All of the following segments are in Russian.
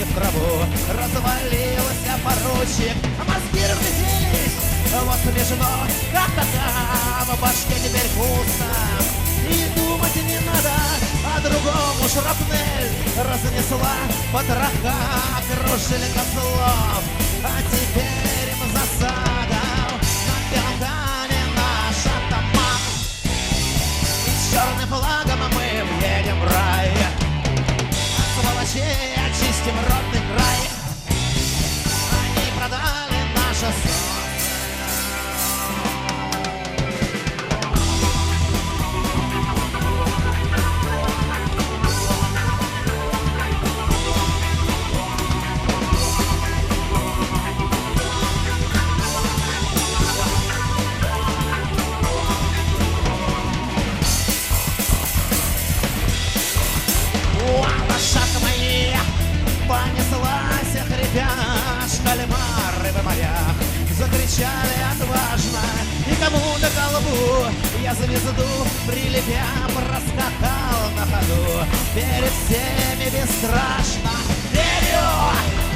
в траву развалился поручик, мозги разлетелись, вот смешно, как-то там в башке теперь пусто. И думать не надо, а другому шрапнель разнесла потроха, крушили слов. А теперь им засада на белом коне наш атаман. И с черным флагом мы въедем в рай, от сволочей очистим родный край. Они продали наше солнце. Понеслась, хрипя, кальмары в морях закричали отважно, и кому-то колбу я звезду прилепя проскакал на ходу перед всеми бесстрашно. Верю,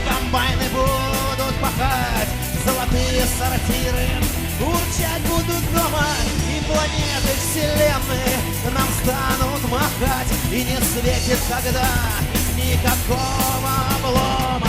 комбайны будут пахать, золотые сортиры урчать будут дома, и планеты вселенной нам станут махать, и не светит тогда никакого облома.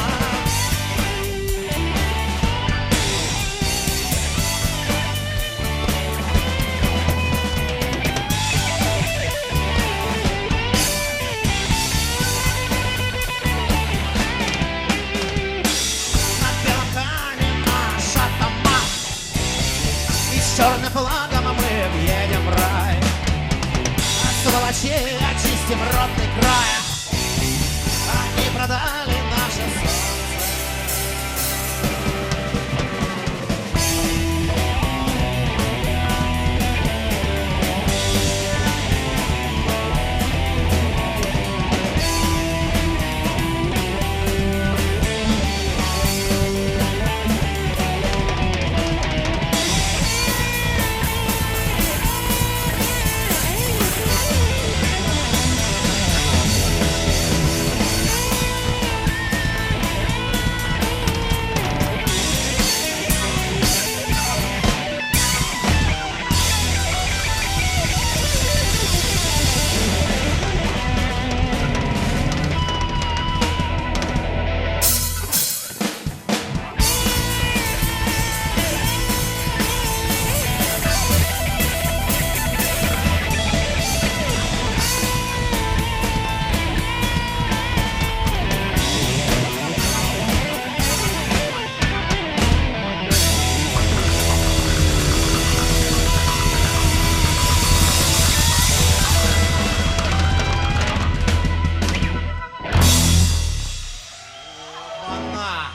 На белом коне наш атаман, и с черным флагом мы въедем в рай, от сволочей очистим родный край. Они продали наше солнце. Она